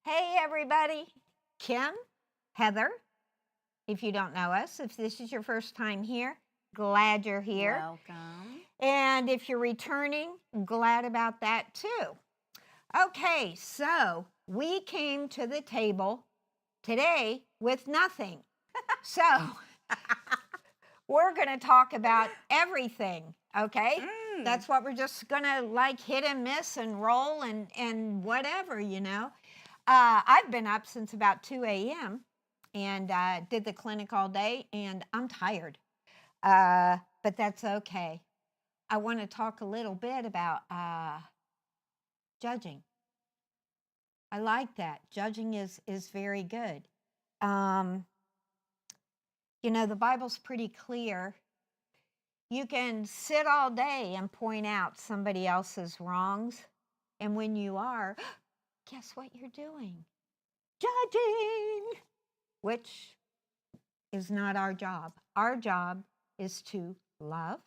Hey, everybody. Kim, Heather, if you don't know us, if this is your first time here, glad you're here. Welcome. And if you're returning, glad about that too. Okay, so we came to the table today with nothing. So we're going to talk about everything, okay? That's what we're just going to like hit and miss and roll and whatever, you know. I've been up since about 2 a.m. and did the clinic all day, and I'm tired. But that's okay. I want to talk a little bit about judging. I like that. Judging is very good. You know, the Bible's pretty clear. You can sit all day and point out somebody else's wrongs, and when you are, guess what you're doing? Judging, which is not our job. Our job is to love.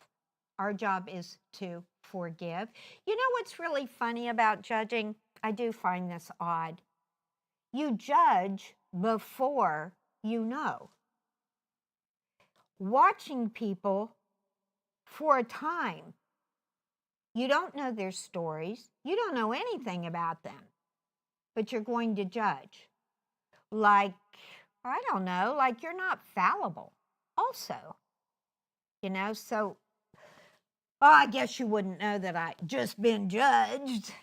Our job is to forgive. You know what's really funny about judging? I do find this odd. You judge before you know. Watching people for a time, you don't know their stories. You don't know anything about them, but you're going to judge. Like, I don't know, like you're not fallible also, you know, so, I guess you wouldn't know that I just been judged,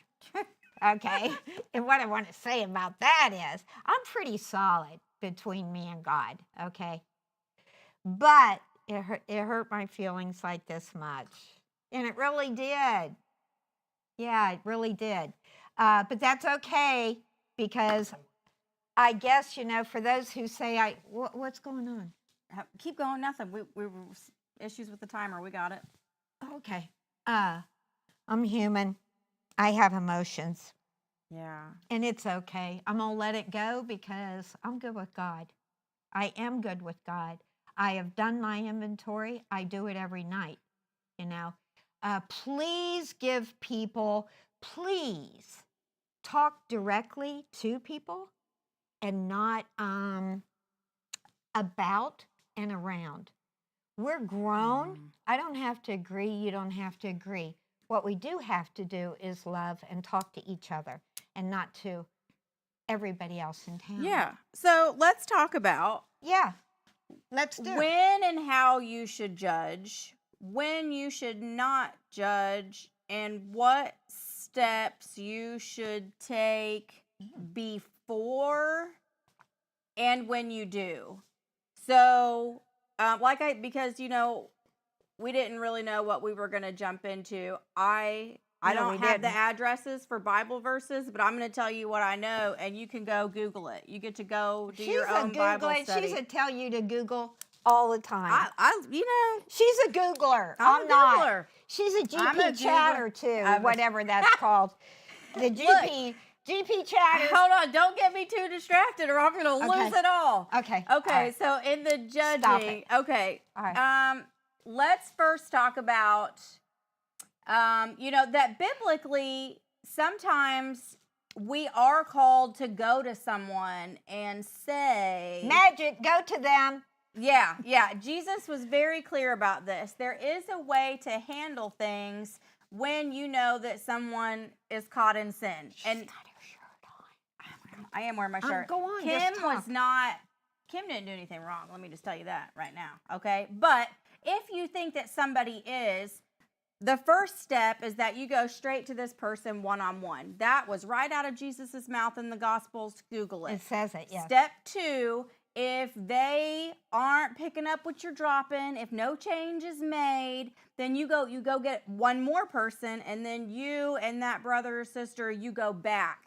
okay, and what I want to say about that is, I'm pretty solid between me and God, okay, but it hurt my feelings like this much, and it really did, yeah, it really did, but that's okay, because I guess, you know, for those who say, what's going on? Keep going, nothing. We were issues with the timer. We got it. Okay. I'm human. I have emotions. Yeah. And it's okay. I'm going to let it go because I'm good with God. I am good with God. I have done my inventory. I do it every night, you know. Please give people, please talk directly to people and not about and around. We're grown. I don't have to agree. You don't have to agree. What we do have to do is love and talk to each other and not to everybody else in town. Yeah. So let's talk about let's do when and how you should judge, when you should not judge, and what steps you should take before and when you do. So, because, you know, we didn't really know what we were going to jump into. I don't have the addresses for Bible verses, but I'm going to tell you what I know, and you can go Google it. You get to go do your own Bible study. She's a tell you to Google all the time. You know. She's a Googler. I'm not. Googler. She's a GP chatter too, whatever that's called. The GP chatter. Hold on, don't get me too distracted or I'm going to lose it all. Okay. Okay, so in the judging. Stop it. Okay. All right. Let's first talk about, you know, that biblically sometimes we are called to go to someone and say. Magic, go to them. Yeah. Jesus was very clear about this. There is a way to handle things when you know that someone is caught in sin. And I am wearing my shirt. Go on. Kim didn't do anything wrong. Let me just tell you that right now. Okay. But if you think that somebody is, the first step is that you go straight to this person one-on-one. That was right out of Jesus's mouth in the Gospels. Google it. It says it, yes. Step 2, if they aren't picking up what you're dropping, if no change is made, then you go get one more person, and then you and that brother or sister, you go back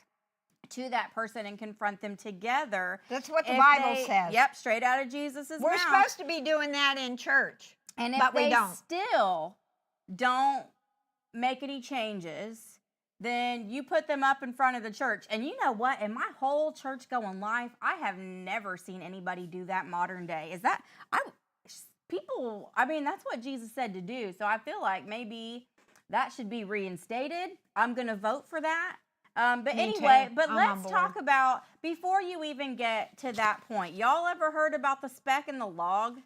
to that person and confront them together. That's what the Bible says. Yep, straight out of Jesus's mouth. We're supposed to be doing that in church, and if we don't. Still don't make any changes, then you put them up in front of the church. And you know what? In my whole church-going life, I have never seen anybody do that modern day. That's what Jesus said to do. So I feel like maybe that should be reinstated. I'm going to vote for that. But Me anyway, too. but I'm on let's board. talk about, before you even get to that point, y'all ever heard about the speck in the log?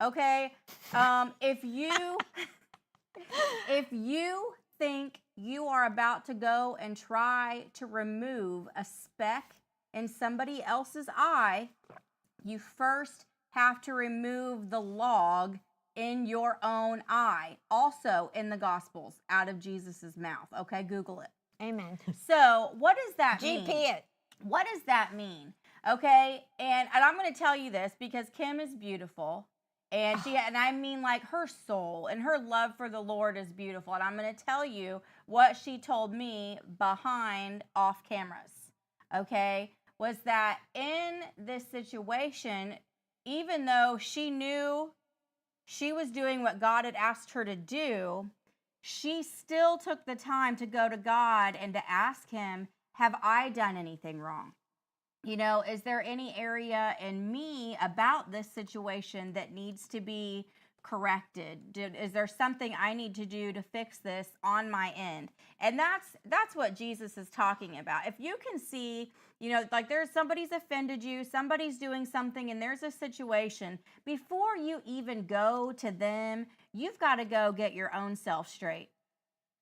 Okay. If you if you think you are about to go and try to remove a speck in somebody else's eye, you first have to remove the log in your own eye. Also in the Gospels, out of Jesus's mouth. Okay, Google it. Amen. So, what does that mean? GP it. What does that mean? Okay, and I'm going to tell you this because Kim is beautiful, and and I mean, like, her soul and her love for the Lord is beautiful, and I'm going to tell you what she told me behind off cameras. Okay, was that in this situation, even though she knew she was doing what God had asked her to do, she still took the time to go to God and to ask him, have I done anything wrong? You know, is there any area in me about this situation that needs to be corrected? Is there something I need to do to fix this on my end? And that's what Jesus is talking about. If you can see, you know, like there's somebody's offended you, somebody's doing something, and there's a situation, before you even go to them, you've got to go get your own self straight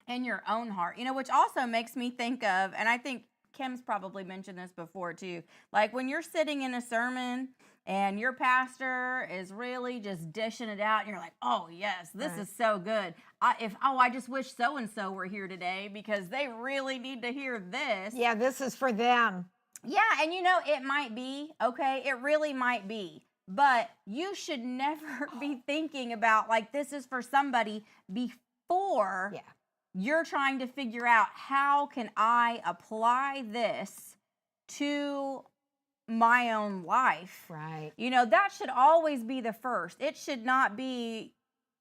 in your own heart. You know, which also makes me think of, and I think Kim's probably mentioned this before too, like when you're sitting in a sermon and your pastor is really just dishing it out and you're like, oh yes, this is so good. I just wish so and so were here today because they really need to hear this. Yeah, this is for them. Yeah, and you know, it might be, okay, it really might be. But you should never be thinking about like this is for somebody before you're trying to figure out how can I apply this to my own life. Right. You know, that should always be the first. It should not be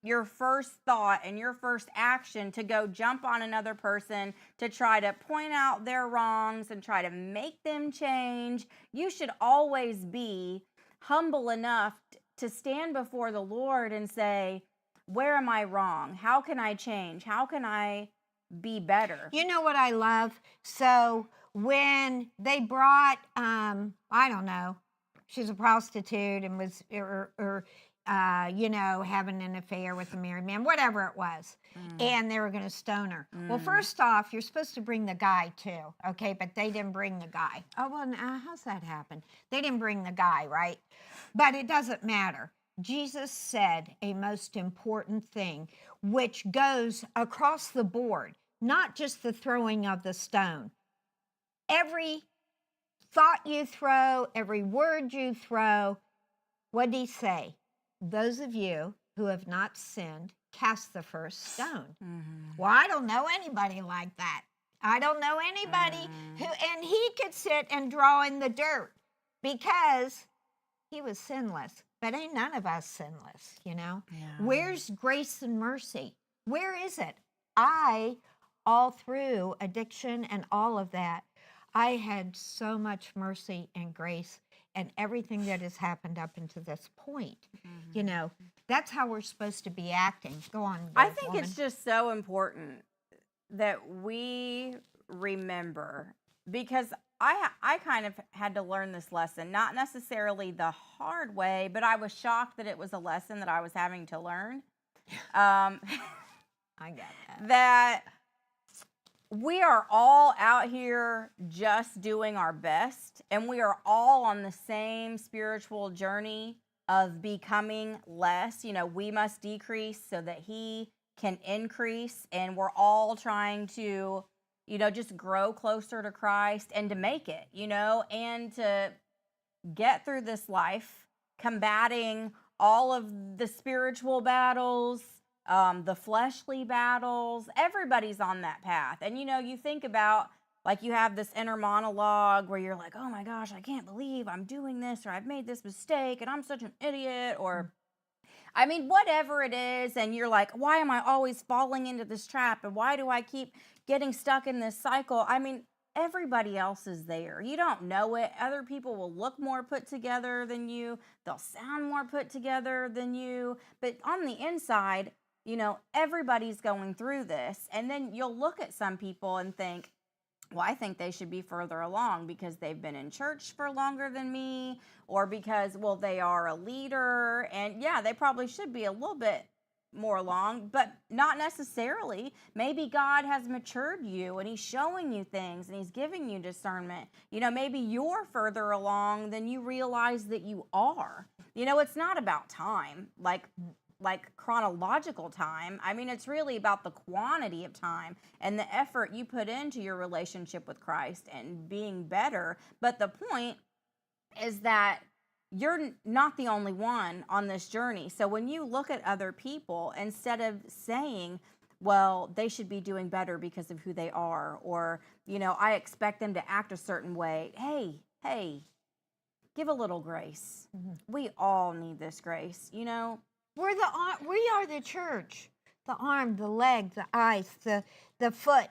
your first thought and your first action to go jump on another person to try to point out their wrongs and try to make them change. You should always be humble enough to stand before the Lord and say, where am I wrong? How can I change? How can I be better? You know what I love? So when they brought, I don't know, she's a prostitute and was, you know, having an affair with a married man, whatever it was, and they were going to stone her. Well, first off, you're supposed to bring the guy too, okay? But they didn't bring the guy. Oh, well, how's that happen? They didn't bring the guy, right? But it doesn't matter. Jesus said a most important thing, which goes across the board, not just the throwing of the stone. Every thought you throw, every word you throw, what did he say? Those of you who have not sinned, cast the first stone. Well, I don't know anybody like that. I don't know anybody who, and he could sit and draw in the dirt because he was sinless. But ain't none of us sinless, you know? Yeah. Where's grace and mercy? Where is it? All through addiction and all of that, I had so much mercy and grace and everything that has happened up until this point. You know, that's how we're supposed to be acting. Go on, I think it's just so important that we remember, because I kind of had to learn this lesson, not necessarily the hard way, but I was shocked that it was a lesson that I was having to learn. I got that. That we are all out here just doing our best, and we are all on the same spiritual journey of becoming less. You know, we must decrease so that he can increase, and we're all trying to, you know, just grow closer to Christ and to make it, you know, and to get through this life combating all of the spiritual battles, the fleshly battles. Everybody's on that path. And, you know, you think about, like, you have this inner monologue where you're like, oh my gosh, I can't believe I'm doing this, or I've made this mistake and I'm such an idiot, or I mean, whatever it is. And you're like, why am I always falling into this trap? And why do I keep getting stuck in this cycle? I mean, everybody else is there. You don't know it. Other people will look more put together than you. They'll sound more put together than you. But on the inside, you know, everybody's going through this. And then you'll look at some people and think, well, I think they should be further along because they've been in church for longer than me, or because, well, they are a leader. And yeah, they probably should be a little bit more along, but not necessarily. Maybe God has matured you and he's showing you things and he's giving you discernment. Maybe you're further along than you realize that you are. It's not about time, like chronological time. I mean, it's really about the quantity of time and the effort you put into your relationship with Christ and being better. But the point is that you're not the only one on this journey. So when you look at other people, instead of saying, well, they should be doing better because of who they are, or, I expect them to act a certain way. Hey, give a little grace. Mhm. We all need this grace, We are the church. The arm, the leg, the eyes, the foot.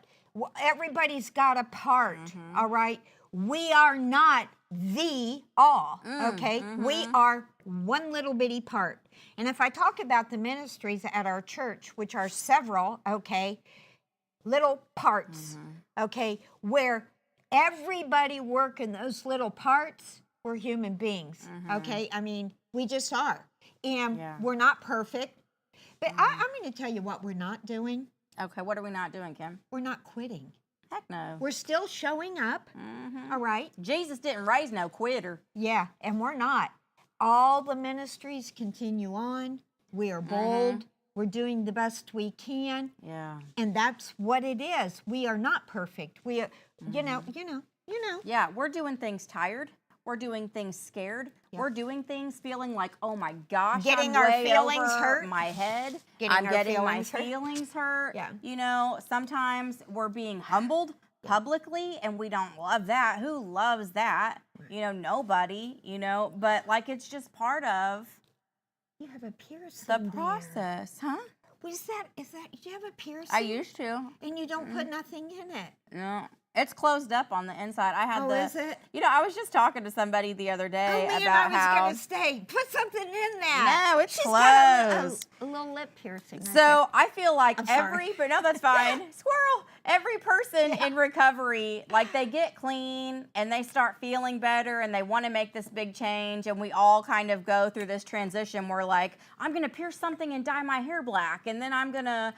Everybody's got a part, all right? We are not the all, okay? We are one little bitty part. And if I talk about the ministries at our church, which are several, okay, little parts, okay, where everybody working those little parts, we're human beings, okay? I mean, we just are. And we're not perfect. But I'm going to tell you what we're not doing. Okay, what are we not doing, Kim? We're not quitting. Heck no. We're still showing up, all right? Jesus didn't raise no quitter. Yeah, and we're not. All the ministries continue on. We are bold. We're doing the best we can. Yeah. And that's what it is. We are not perfect. We are, you know. Yeah, we're doing things tired. We're doing things scared. Yeah. We're doing things feeling like, oh my gosh, Getting I'm our way feelings over hurt. my head. Getting I'm our getting feelings my hurt. feelings hurt. Yeah. Sometimes we're being humbled publicly, and we don't love that. Who loves that? Nobody, but like it's just part of You have a piercing the there. process, huh? Is that, do you have a piercing? I used to. And you don't put nothing in it. No. It's closed up on the inside. I had Is it? I was just talking to somebody the other day Oh, man, about I was going to say, put something in that. No, it's She's got closed. a little lip piercing. So I feel like I'm sorry. but no, that's fine. Squirrel. Every person in recovery, like they get clean and they start feeling better and they want to make this big change, and we all kind of go through this transition where like, I'm going to pierce something and dye my hair black, and then I'm going to,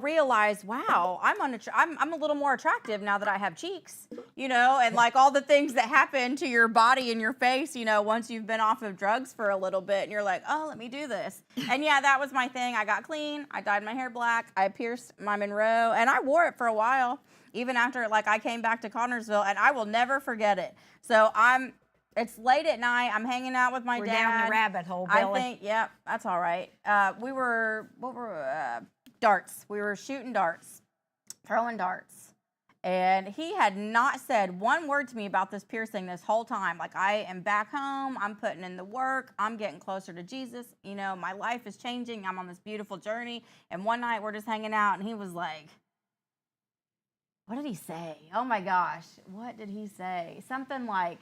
realize, wow, I'm a little more attractive now that I have cheeks, and like all the things that happen to your body and your face, once you've been off of drugs for a little bit, and you're like, oh, let me do this. And yeah, that was my thing. I got clean. I dyed my hair black. I pierced my Monroe, and I wore it for a while, even after like I came back to Connersville, and I will never forget it. So it's late at night. I'm hanging out with my We're dad. down the rabbit hole, Billy. I think, that's all right. Darts. We were shooting darts, throwing darts. And he had not said one word to me about this piercing this whole time. Like, I am back home. I'm putting in the work. I'm getting closer to Jesus. My life is changing. I'm on this beautiful journey. And one night we're just hanging out, and he was like, what did he say? Oh my gosh. What did he say? Something like,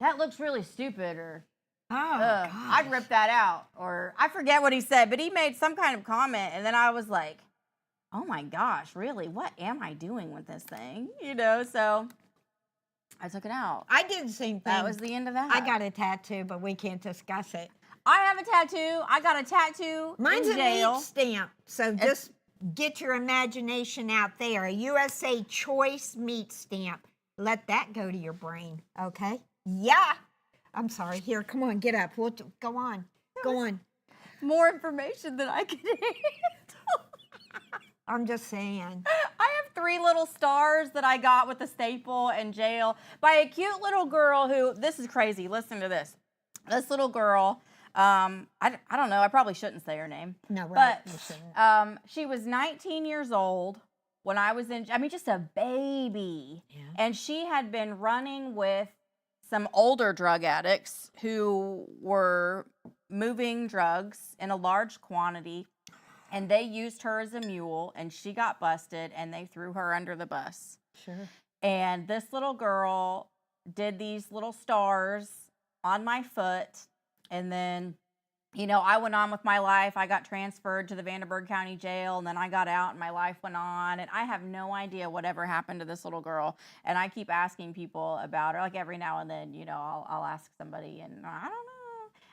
that looks really stupid, or gosh. I'd rip that out. Or I forget what he said, but he made some kind of comment. And then I was like, oh my gosh, really? What am I doing with this thing? So I took it out. I did the same thing. That was the end of that. I got a tattoo, but we can't discuss it. I have a tattoo. I got a tattoo Mine's in a jail. meat stamp, so just get your imagination out there. A USA Choice meat stamp. Let that go to your brain, okay? Yeah. I'm sorry. Here, come on, get up. We'll go on. Go on. More information than I can handle. I'm just saying. I have 3 little stars that I got with a staple in jail by a cute little girl who, this is crazy. Listen to this. This little girl, I don't know. I probably shouldn't say her name. No, right. But she was 19 years old when I was just a baby. Yeah. And she had been running with some older drug addicts who were moving drugs in a large quantity. And they used her as a mule, and she got busted, and they threw her under the bus. Sure. And this little girl did these little stars on my foot, and then, I went on with my life. I got transferred to the Vanderburgh County Jail, and then I got out and my life went on. And I have no idea whatever happened to this little girl. And I keep asking people about her. Like every now and then, I'll ask somebody, and I don't know.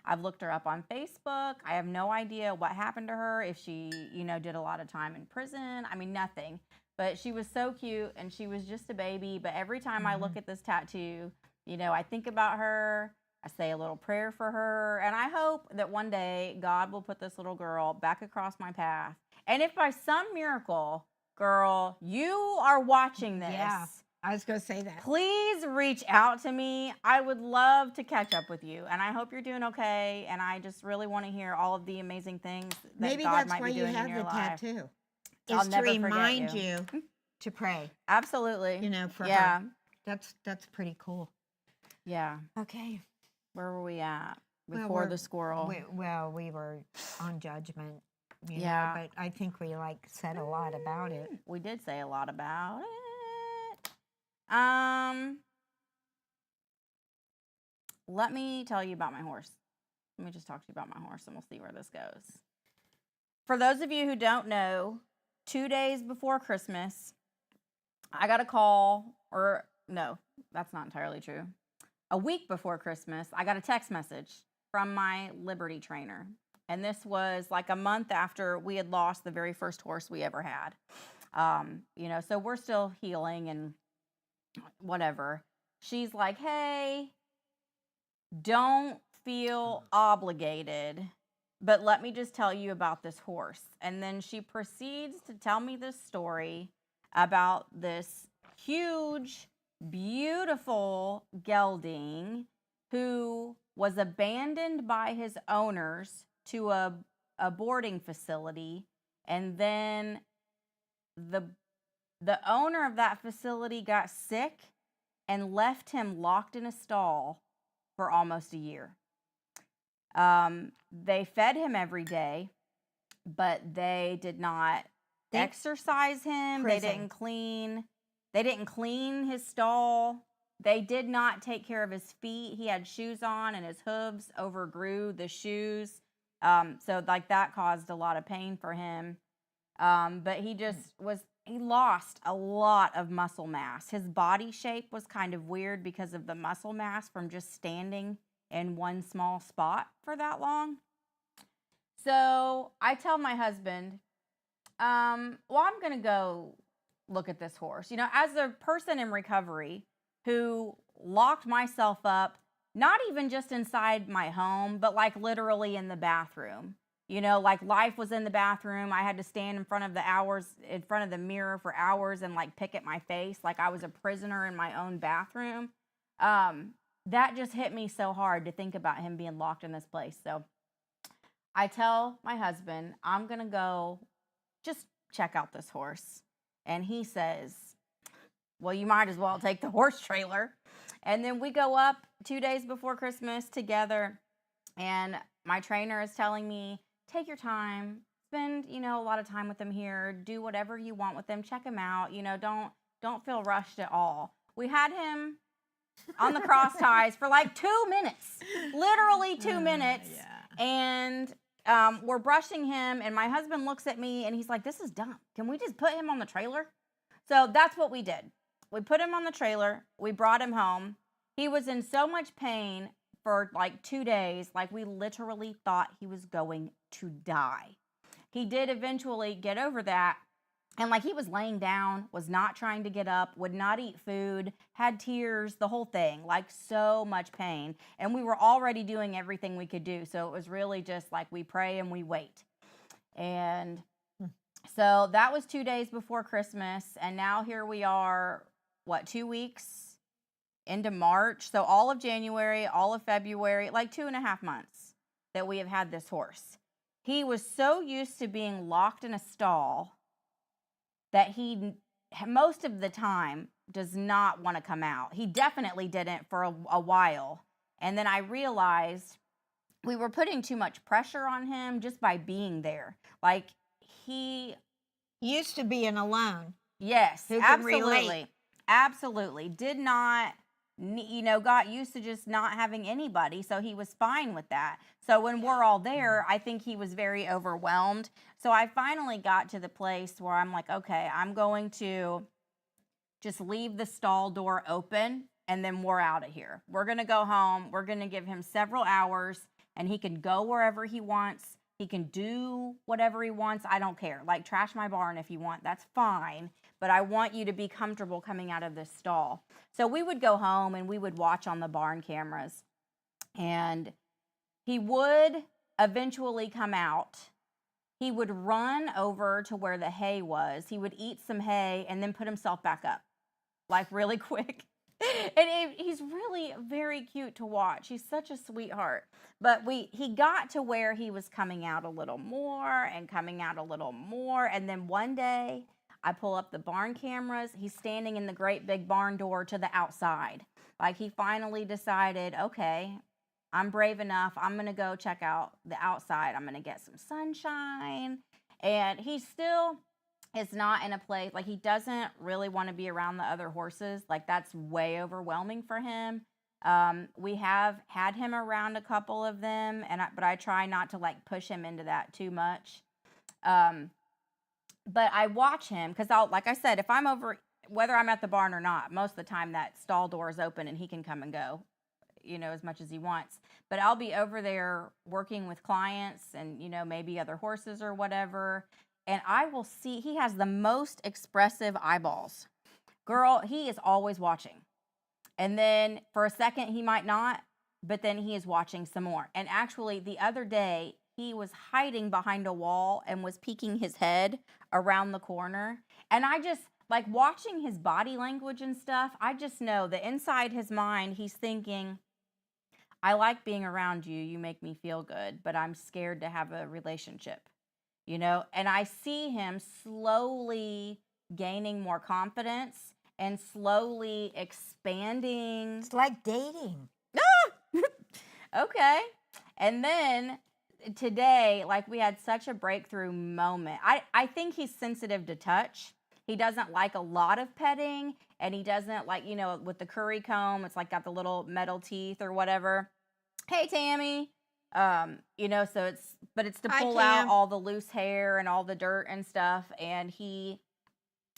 I've looked her up on Facebook. I have no idea what happened to her, if she, did a lot of time in prison. I mean, nothing. But she was so cute, and she was just a baby. But every time I look at this tattoo, I think about her. I say a little prayer for her, and I hope that one day God will put this little girl back across my path. And if by some miracle, girl, you are watching this, Yeah, I was going to say that. please reach out to me. I would love to catch up with you, and I hope you're doing okay. And I just really want to hear all of the amazing things that Maybe God that's might why be you doing in have your the life. tattoo. I'll Is to never forget remind you. you to pray. Absolutely. For Yeah. her. That's pretty cool. Yeah. Okay. Where were we at before we're- the squirrel? We were on judgment, Yeah. but I think we said a lot about it. We did say a lot about it. Let me tell you about my horse. Let me just talk to you about my horse, and we'll see where this goes. For those of you who don't know, 2 days before Christmas, I got a call, or no, that's not entirely true. A week before Christmas, I got a text message from my Liberty trainer. And this was like a month after we had lost the very first horse we ever had. So we're still healing and whatever. She's like, hey, don't feel obligated, but let me just tell you about this horse. And then she proceeds to tell me this story about this huge, beautiful gelding who was abandoned by his owners to a boarding facility, and then the owner of that facility got sick and left him locked in a stall for almost a year. They fed him every day, but they did not exercise him. Prison. They didn't clean his stall. They did not take care of his feet. He had shoes on, and his hooves overgrew the shoes. So that caused a lot of pain for him. But he lost a lot of muscle mass. His body shape was kind of weird because of the muscle mass from just standing in one small spot for that long. So I tell my husband, I'm going to go look at this horse. As a person in recovery who locked myself up, not even just inside my home, but literally in the bathroom. Life was in the bathroom. I had to stand in front of the mirror for hours and pick at my face like I was a prisoner in my own bathroom. That just hit me so hard to think about him being locked in this place. So I tell my husband, I'm going to go just check out this horse. And he says, well, you might as well take the horse trailer. And then we go up 2 days before Christmas together. And my trainer is telling me, take your time, spend, a lot of time with them here, do whatever you want with them, check them out, don't feel rushed at all. We had him on the cross ties for 2 minutes, literally 2 minutes. Yeah. And we're brushing him, and my husband looks at me and he's like, this is dumb. Can we just put him on the trailer? So that's what we did. We put him on the trailer. We brought him home. He was in so much pain for 2 days. We literally thought he was going to die. He did eventually get over that. And he was laying down, was not trying to get up, would not eat food, had tears, the whole thing, so much pain. And we were already doing everything we could do. So it was really just we pray and we wait. And so that was 2 days before Christmas. And now here we are, 2 weeks into March? So all of January, all of February, 2.5 months that we have had this horse. He was so used to being locked in a stall that he, most of the time, does not want to come out. He definitely didn't for a while. And then I realized we were putting too much pressure on him just by being there. He used to being alone. Yes, Who can absolutely. relate. Absolutely. Did not got used to just not having anybody. So he was fine with that. So when we're all there, I think he was very overwhelmed. So I finally got to the place where I'm like, okay, I'm going to just leave the stall door open and then we're out of here. We're going to go home. We're going to give him several hours and he can go wherever he wants. He can do whatever he wants. I don't care. Like, trash my barn if you want. That's fine. But I want you to be comfortable coming out of this stall. So we would go home and we would watch on the barn cameras. And he would eventually come out. He would run over to where the hay was. He would eat some hay and then put himself back up, like, really quick. And he's really very cute to watch. He's such a sweetheart. But he got to where he was coming out a little more and coming out a little more. And then one day I pull up the barn cameras. He's standing in the great big barn door to the outside. Like, he finally decided, okay, I'm brave enough. I'm going to go check out the outside. I'm going to get some sunshine. And he still is not in a place, like, he doesn't really want to be around the other horses. Like, that's way overwhelming for him. We have had him around a couple of them, but I try not to, like, push him into that too much. But I watch him because like I said, if I'm over, whether I'm at the barn or not, most of the time that stall door is open and he can come and go, as much as he wants. But I'll be over there working with clients and, maybe other horses or whatever. And I will see, he has the most expressive eyeballs. Girl, he is always watching. And then for a second, he might not, but then he is watching some more. And actually, the other day, he was hiding behind a wall and was peeking his head around the corner. And I just, like, watching his body language and stuff, I just know that inside his mind, he's thinking, I like being around you. You make me feel good, but I'm scared to have a relationship. And I see him slowly gaining more confidence and slowly expanding. It's like dating. Okay. And then today, like, we had such a breakthrough moment. I think he's sensitive to touch. He doesn't like a lot of petting, and he doesn't like, with the curry comb, it's like got the little metal teeth or whatever. Hey, Tammy. So it's to pull out all the loose hair and all the dirt and stuff. And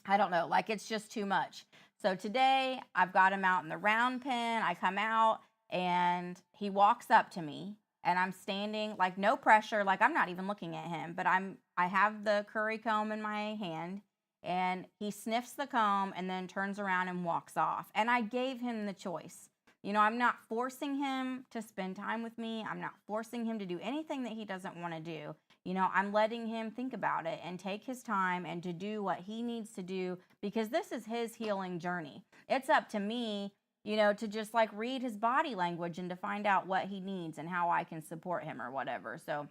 I don't know, like, it's just too much. So today I've got him out in the round pen. I come out and he walks up to me and I'm standing, like, no pressure. Like, I'm not even looking at him, but I have the curry comb in my hand and he sniffs the comb and then turns around and walks off. And I gave him the choice. I'm not forcing him to spend time with me. I'm not forcing him to do anything that he doesn't want to do. I'm letting him think about it and take his time and to do what he needs to do, because this is his healing journey. It's up to me, to just, like, read his body language and to find out what he needs and how I can support him or whatever. So,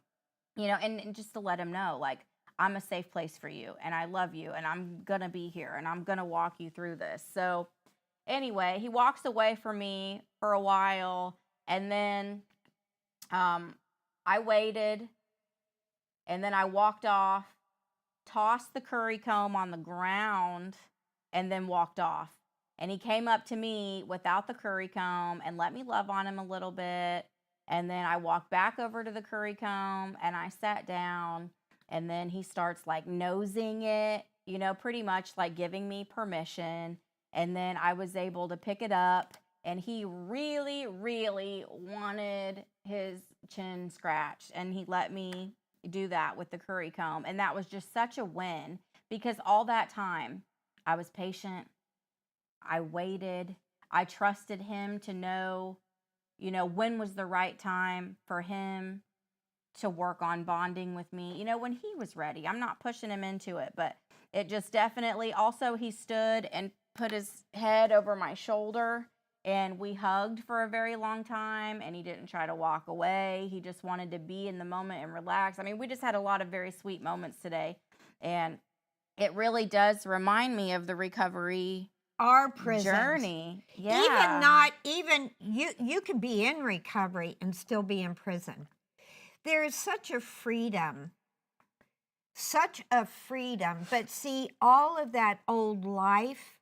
and just to let him know, like, I'm a safe place for you and I love you and I'm going to be here and I'm going to walk you through this. So anyway, he walks away from me for a while, and then I waited, and then I walked off, tossed the curry comb on the ground, and then walked off. And he came up to me without the curry comb and let me love on him a little bit. And then I walked back over to the curry comb, and I sat down, and then he starts, like, nosing it, pretty much like giving me permission. And then I was able to pick it up, and he really, really wanted his chin scratched, and he let me do that with the curry comb. And that was just such a win, because all that time I was patient. I waited. I trusted him to know, when was the right time for him to work on bonding with me, when he was ready. I'm not pushing him into it, but it just definitely, also he stood and put his head over my shoulder and we hugged for a very long time, and he didn't try to walk away. He just wanted to be in the moment and relax. I mean, we just had a lot of very sweet moments today, and it really does remind me of the recovery Our prisons. journey. Yeah. Even you could be in recovery and still be in prison. There is such a freedom. But see, all of that old life,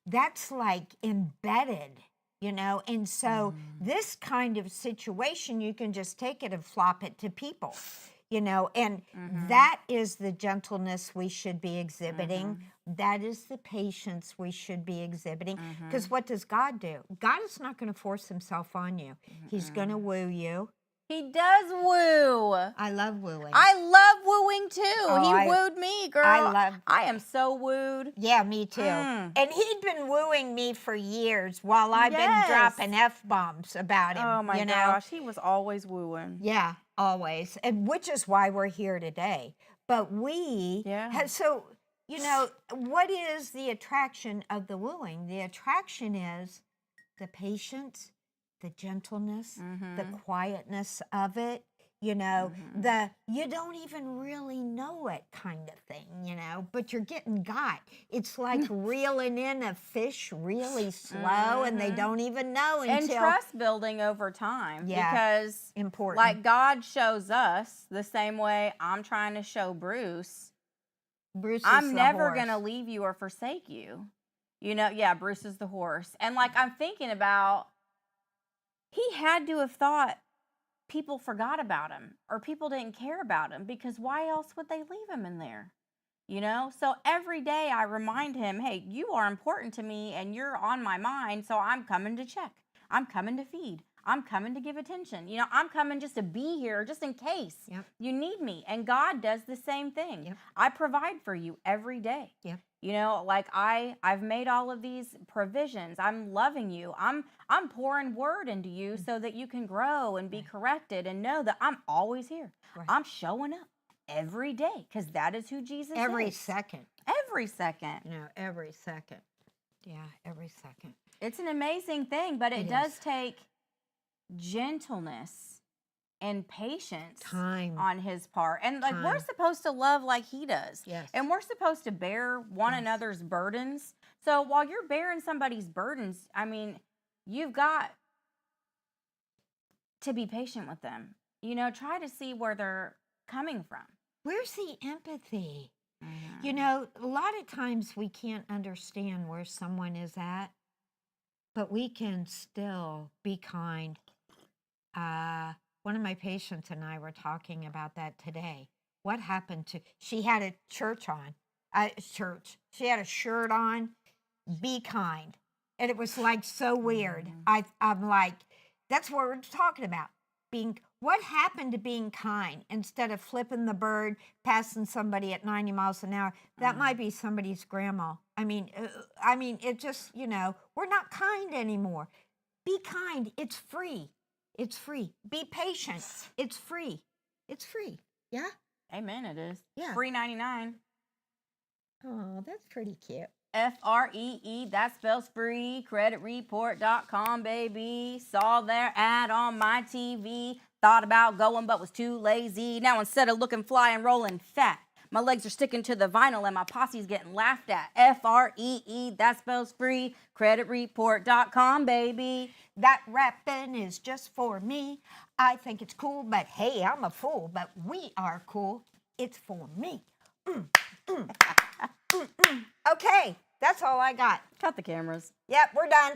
that's like embedded you know? And so this kind of situation, you can just take it and flop it to people, you know? And that is the gentleness we should be exhibiting. That is the patience we should be exhibiting. Because what does God do? God is not going to force himself on you. He's going to woo you. He does woo. I love wooing. I love wooing too. Oh, He wooed me, girl. I am so wooed. Yeah, me too. And he'd been wooing me for years while I've been dropping F-bombs about him. Oh my you know? gosh, he was always wooing. Yeah, always. And which is why we're here today. But we have, so, you know, what is the attraction of the wooing? The attraction is the patience, the gentleness, the quietness of it, you know, the you don't even really know it kind of thing, you know, but you're getting got. It's like reeling in a fish really slow and they don't even know until... And trust building over time. Yeah, because important. Like God shows us the same way I'm trying to show Bruce. Bruce is I'm never going to leave you or forsake you. You know, yeah, Bruce is the horse. And like I'm thinking about, he had to have thought people forgot about him or people didn't care about him, because why else would they leave him in there? You know? So every day I remind him, hey, you are important to me and you're on my mind, so I'm coming to check. I'm coming to feed. I'm coming to give attention. You know, I'm coming just to be here just in case you need me. And God does the same thing. I provide for you every day. You know, like I've made all of these provisions. I'm loving you. I'm pouring word into you so that you can grow and be corrected and know that I'm always here. I'm showing up every day because that is who Jesus is. Every second. Every second. You know, every second. Yeah, every second. It's an amazing thing, but it does take gentleness and patience on his part. And like we're supposed to love like he does. And we're supposed to bear one another's burdens. So while you're bearing somebody's burdens, I mean, you've got to be patient with them. You know, try to see where they're coming from. Where's the empathy? You know, a lot of times we can't understand where someone is at, but we can still be kind. One of my patients and I were talking about that today. What happened to, she had a she had a shirt on, be kind. And it was like so weird. I'm like, that's what we're talking about. What happened to being kind instead of flipping the bird, passing somebody at 90 miles an hour? That might be somebody's grandma. I mean, it just, you know, we're not kind anymore. Be kind. It's free. It's free. Be patient. It's free. It's free. Yeah? Amen, it is. Yeah. Free 99. Oh, that's pretty cute. FREE, that spells free. Creditreport.com, baby. Saw their ad on my TV. Thought about going, but was too lazy. Now instead of looking fly and rolling fat, my legs are sticking to the vinyl and my posse's getting laughed at. FREE, that spells free. Creditreport.com, baby. That rapping is just for me. I think it's cool, but hey, I'm a fool. But we are cool. It's for me. Okay, that's all I got. Cut the cameras. Yep, we're done.